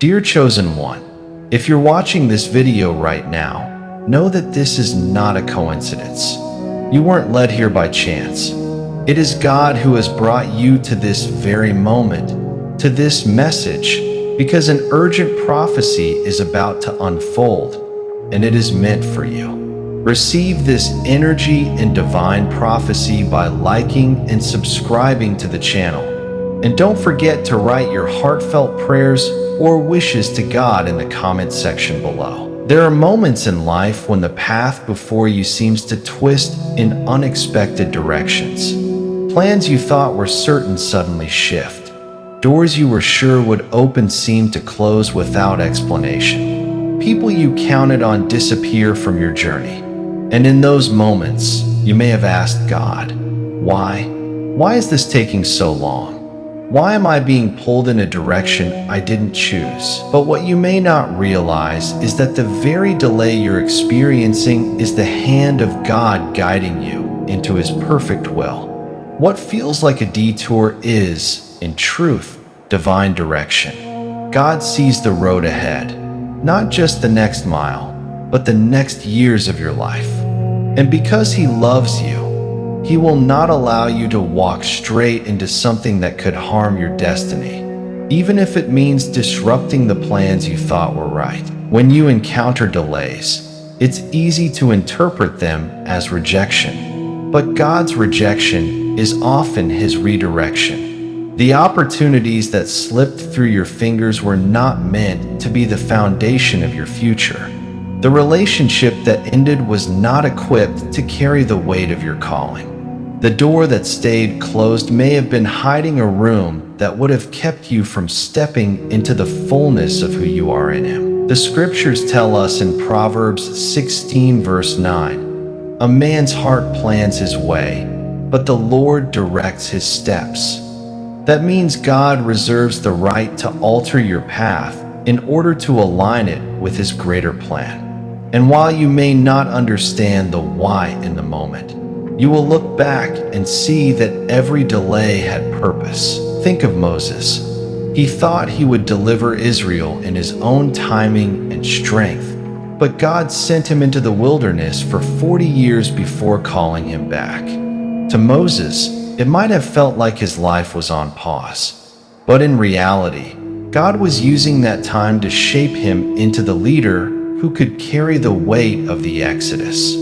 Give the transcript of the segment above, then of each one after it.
Dear Chosen One, if you're watching this video right now, know that this is not a coincidence. You weren't led here by chance. It is God who has brought you to this very moment, to this message, because an urgent prophecy is about to unfold, and it is meant for you. Receive this energy and divine prophecy by liking and subscribing to the channel. And don't forget to write your heartfelt prayers or wishes to God in the comment section below. There are moments in life when the path before you seems to twist in unexpected directions. Plans you thought were certain suddenly shift. Doors you were sure would open seem to close without explanation. People you counted on disappear from your journey. And in those moments, you may have asked God, why? Why is this taking so long? Why am I being pulled in a direction I didn't choose? But what you may not realize is that the very delay you're experiencing is the hand of God guiding you into His perfect will. What feels like a detour is, in truth, divine direction. God sees the road ahead, not just the next mile, but the next years of your life. And because He loves you, He will not allow you to walk straight into something that could harm your destiny, even if it means disrupting the plans you thought were right. When you encounter delays, it's easy to interpret them as rejection. But God's rejection is often His redirection. The opportunities that slipped through your fingers were not meant to be the foundation of your future. The relationship that ended was not equipped to carry the weight of your calling. The door that stayed closed may have been hiding a room that would have kept you from stepping into the fullness of who you are in Him. The scriptures tell us in Proverbs 16 verse 9, "A man's heart plans his way, but the Lord directs his steps." That means God reserves the right to alter your path in order to align it with His greater plan. And while you may not understand the why in the moment, you will look back and see that every delay had purpose. Think of Moses. He thought he would deliver Israel in his own timing and strength, but God sent him into the wilderness for 40 years before calling him back. To Moses, it might have felt like his life was on pause, but in reality, God was using that time to shape him into the leader who could carry the weight of the Exodus.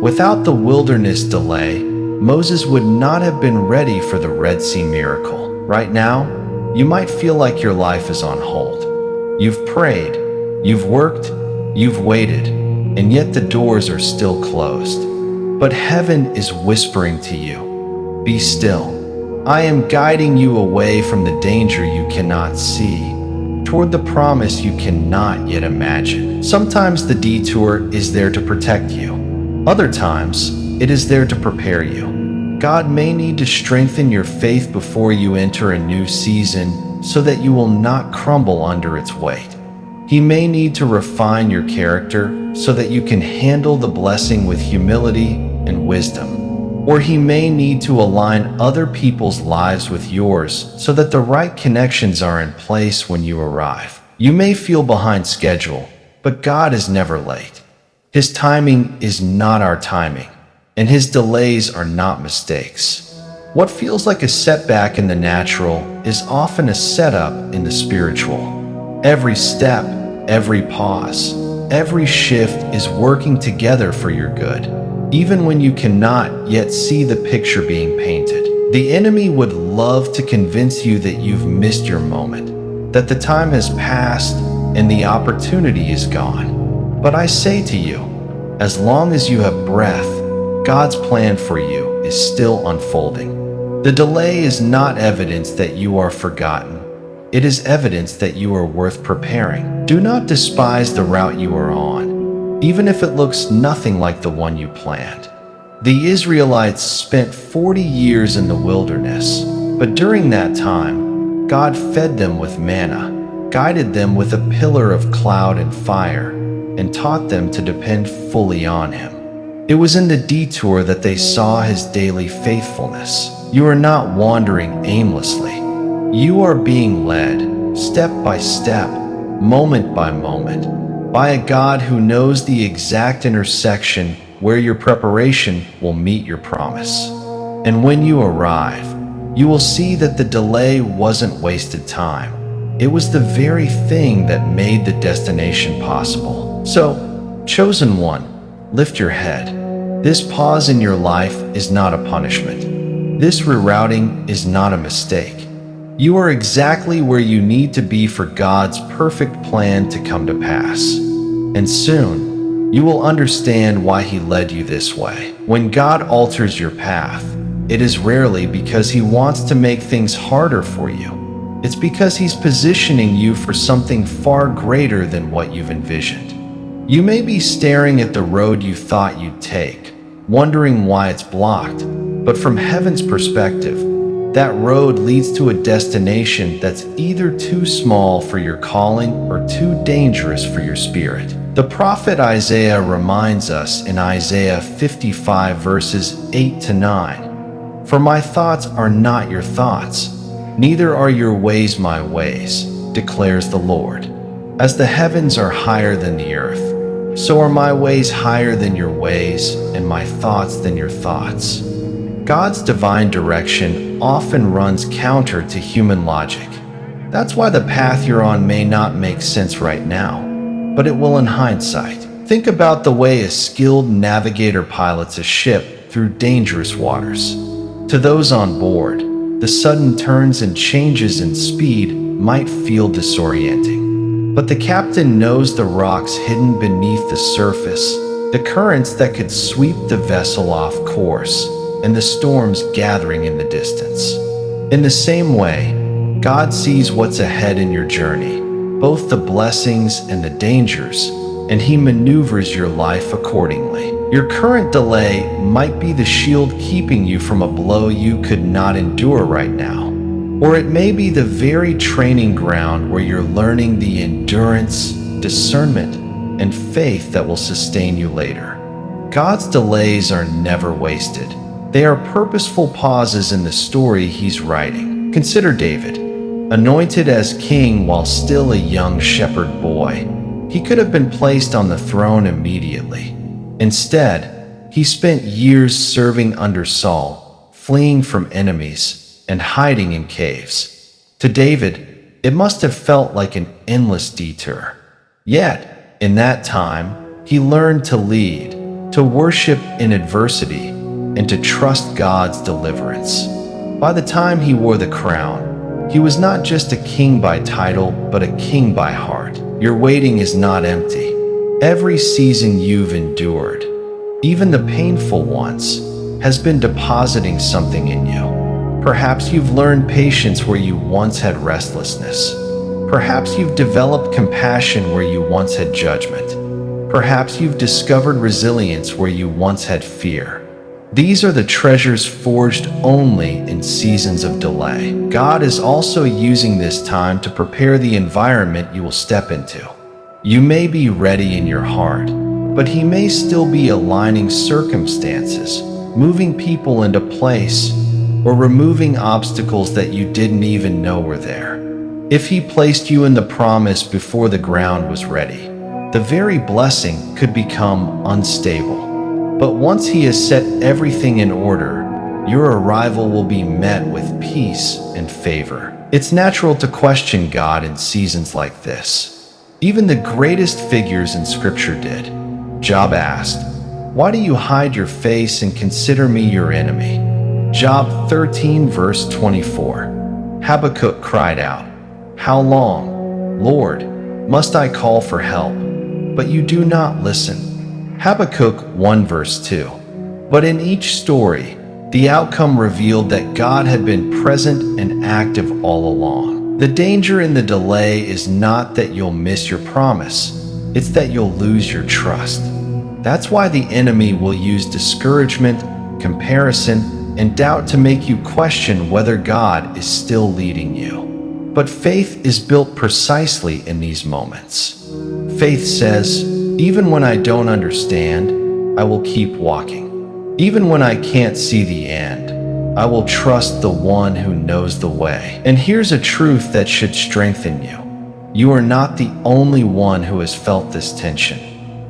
Without the wilderness delay, Moses would not have been ready for the Red Sea miracle. Right now, you might feel like your life is on hold. You've prayed, you've worked, you've waited, and yet the doors are still closed. But heaven is whispering to you, "Be still. I am guiding you away from the danger you cannot see, toward the promise you cannot yet imagine." Sometimes the detour is there to protect you. Other times, it is there to prepare you. God may need to strengthen your faith before you enter a new season so that you will not crumble under its weight. He may need to refine your character so that you can handle the blessing with humility and wisdom. Or He may need to align other people's lives with yours so that the right connections are in place when you arrive. You may feel behind schedule, but God is never late. His timing is not our timing, and His delays are not mistakes. What feels like a setback in the natural is often a setup in the spiritual. Every step, every pause, every shift is working together for your good, even when you cannot yet see the picture being painted. The enemy would love to convince you that you've missed your moment, that the time has passed and the opportunity is gone. But I say to you, as long as you have breath, God's plan for you is still unfolding. The delay is not evidence that you are forgotten. It is evidence that you are worth preparing. Do not despise the route you are on, even if it looks nothing like the one you planned. The Israelites spent 40 years in the wilderness, but during that time, God fed them with manna, guided them with a pillar of cloud and fire, and taught them to depend fully on Him. It was in the detour that they saw His daily faithfulness. You are not wandering aimlessly. You are being led, step by step, moment by moment, by a God who knows the exact intersection where your preparation will meet your promise. And when you arrive, you will see that the delay wasn't wasted time. It was the very thing that made the destination possible. So, chosen one, lift your head. This pause in your life is not a punishment. This rerouting is not a mistake. You are exactly where you need to be for God's perfect plan to come to pass. And soon, you will understand why He led you this way. When God alters your path, it is rarely because He wants to make things harder for you. It's because He's positioning you for something far greater than what you've envisioned. You may be staring at the road you thought you'd take, wondering why it's blocked, but from heaven's perspective, that road leads to a destination that's either too small for your calling or too dangerous for your spirit. The prophet Isaiah reminds us in Isaiah 55 verses 8 to 9, "For my thoughts are not your thoughts, neither are your ways my ways, declares the Lord. As the heavens are higher than the earth, so are my ways higher than your ways, and my thoughts than your thoughts." God's divine direction often runs counter to human logic. That's why the path you're on may not make sense right now, but it will in hindsight. Think about the way a skilled navigator pilots a ship through dangerous waters. To those on board, the sudden turns and changes in speed might feel disorienting. But the captain knows the rocks hidden beneath the surface, the currents that could sweep the vessel off course, and the storms gathering in the distance. In the same way, God sees what's ahead in your journey, both the blessings and the dangers, and He maneuvers your life accordingly. Your current delay might be the shield keeping you from a blow you could not endure right now. Or it may be the very training ground where you're learning the endurance, discernment, and faith that will sustain you later. God's delays are never wasted. They are purposeful pauses in the story He's writing. Consider David, anointed as king while still a young shepherd boy. He could have been placed on the throne immediately. Instead, he spent years serving under Saul, fleeing from enemies, and hiding in caves. To David, it must have felt like an endless detour. Yet, in that time, he learned to lead, to worship in adversity, and to trust God's deliverance. By the time he wore the crown, he was not just a king by title, but a king by heart. Your waiting is not empty. Every season you've endured, even the painful ones, has been depositing something in you. Perhaps you've learned patience where you once had restlessness. Perhaps you've developed compassion where you once had judgment. Perhaps you've discovered resilience where you once had fear. These are the treasures forged only in seasons of delay. God is also using this time to prepare the environment you will step into. You may be ready in your heart, but He may still be aligning circumstances, moving people into place, or removing obstacles that you didn't even know were there. If He placed you in the promise before the ground was ready, the very blessing could become unstable. But once He has set everything in order, your arrival will be met with peace and favor. It's natural to question God in seasons like this. Even the greatest figures in Scripture did. Job asked, "Why do you hide your face and consider me your enemy?" Job 13 verse 24. Habakkuk cried out, "How long, Lord, must I call for help? But you do not listen." Habakkuk 1 verse 2. But in each story, the outcome revealed that God had been present and active all along. The danger in the delay is not that you'll miss your promise, it's that you'll lose your trust. That's why the enemy will use discouragement, comparison, and doubt to make you question whether God is still leading you. But faith is built precisely in these moments. Faith says, even when I don't understand, I will keep walking. Even when I can't see the end, I will trust the one who knows the way. And here's a truth that should strengthen you. You are not the only one who has felt this tension.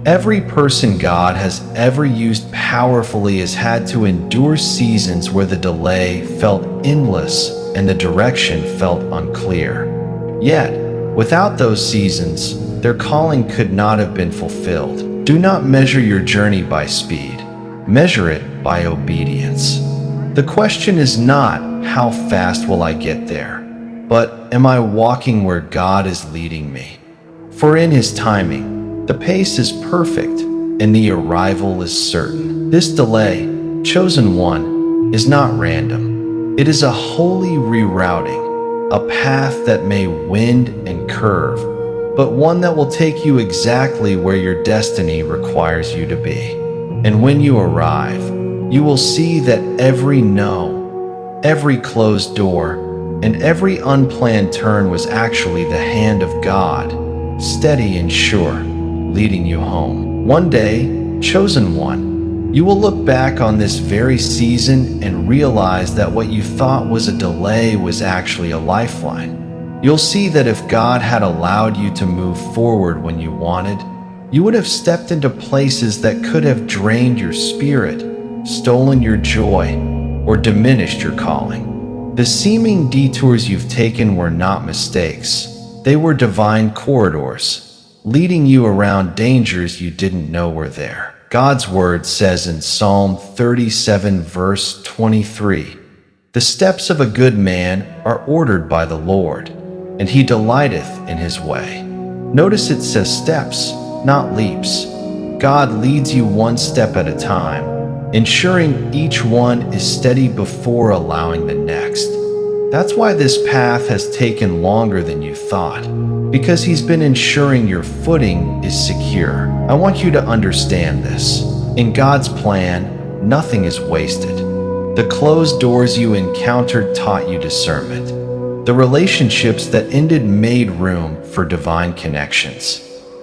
Every person God has ever used powerfully has had to endure seasons where the delay felt endless and the direction felt unclear. Yet, without those seasons, their calling could not have been fulfilled. Do not measure your journey by speed. Measure it by obedience. The question is not, how fast will I get there? But, am I walking where God is leading me? For in His timing, the pace is perfect, and the arrival is certain. This delay, chosen one, is not random. It is a holy rerouting, a path that may wind and curve, but one that will take you exactly where your destiny requires you to be. And when you arrive, you will see that every no, every closed door, and every unplanned turn was actually the hand of God, steady and sure, leading you home. One day, chosen one, you will look back on this very season and realize that what you thought was a delay was actually a lifeline. You'll see that if God had allowed you to move forward when you wanted, you would have stepped into places that could have drained your spirit, stolen your joy, or diminished your calling. The seeming detours you've taken were not mistakes. They were divine corridors, leading you around dangers you didn't know were there. God's word says in Psalm 37 verse 23, "The steps of a good man are ordered by the Lord, and He delighteth in His way." Notice it says steps, not leaps. God leads you one step at a time, ensuring each one is steady before allowing the next. That's why this path has taken longer than you thought, because He's been ensuring your footing is secure. I want you to understand this. In God's plan, nothing is wasted. The closed doors you encountered taught you discernment. The relationships that ended made room for divine connections.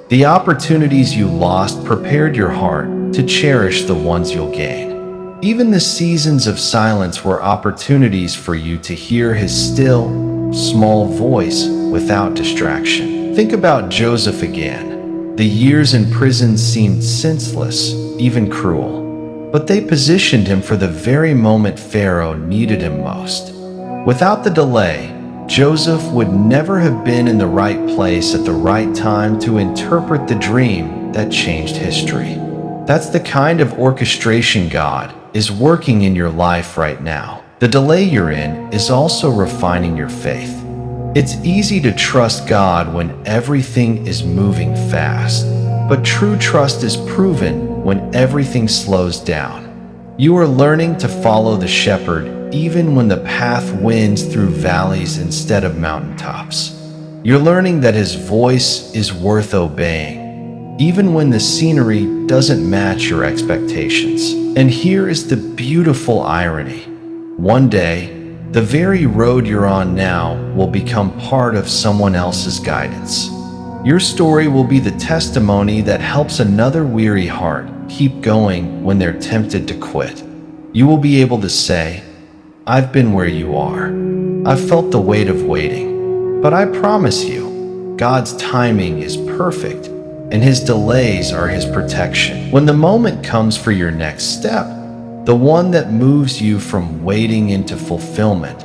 The opportunities you lost prepared your heart to cherish the ones you'll gain. Even the seasons of silence were opportunities for you to hear His still, small voice without distraction. Think about Joseph again. The years in prison seemed senseless, even cruel, but they positioned him for the very moment Pharaoh needed him most. Without the delay, Joseph would never have been in the right place at the right time to interpret the dream that changed history. That's the kind of orchestration God is working in your life right now. The delay you're in is also refining your faith. It's easy to trust God when everything is moving fast, but true trust is proven when everything slows down. You are learning to follow the shepherd even when the path winds through valleys instead of mountaintops. You're learning that His voice is worth obeying, even when the scenery doesn't match your expectations. And here is the beautiful irony. One day, the very road you're on now will become part of someone else's guidance. Your story will be the testimony that helps another weary heart keep going when they're tempted to quit. You will be able to say, "I've been where you are. I've felt the weight of waiting. But I promise you, God's timing is perfect, and His delays are His protection." When the moment comes for your next step, the one that moves you from waiting into fulfillment,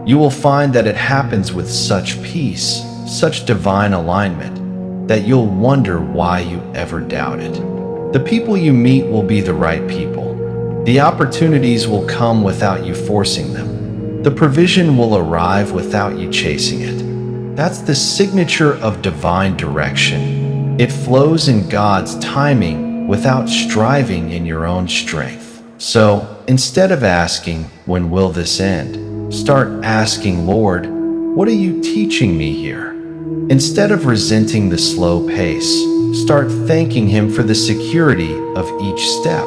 you will find that it happens with such peace, such divine alignment, that you'll wonder why you ever doubted. The people you meet will be the right people. The opportunities will come without you forcing them. The provision will arrive without you chasing it. That's the signature of divine direction. It flows in God's timing without striving in your own strength. So, instead of asking, "When will this end?" start asking, "Lord, what are you teaching me here?" Instead of resenting the slow pace, start thanking Him for the security of each step.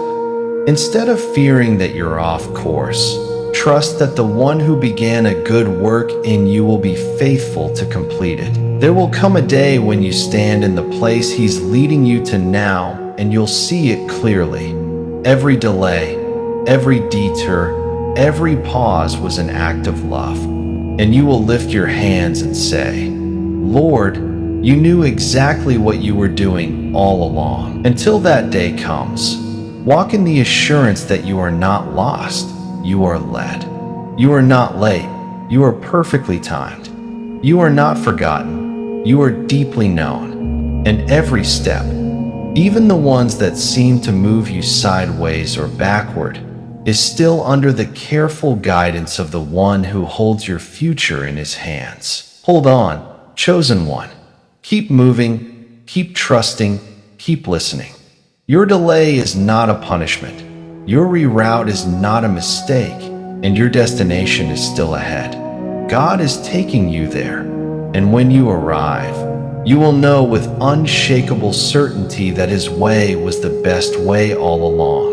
Instead of fearing that you're off course, trust that the one who began a good work in you will be faithful to complete it. There will come a day when you stand in the place He's leading you to now, and you'll see it clearly. Every delay, every detour, every pause was an act of love. And you will lift your hands and say, "Lord, You knew exactly what you were doing all along. Until that day comes, walk in the assurance that you are not lost, you are led. You are not late, you are perfectly timed. You are not forgotten, you are deeply known. And every step, even the ones that seem to move you sideways or backward, is still under the careful guidance of the one who holds your future in his hands. Hold on, chosen one. Keep moving, keep trusting, keep listening. Your delay is not a punishment. Your reroute is not a mistake, and your destination is still ahead. God is taking you there, and when you arrive, you will know with unshakable certainty that his way was the best way all along.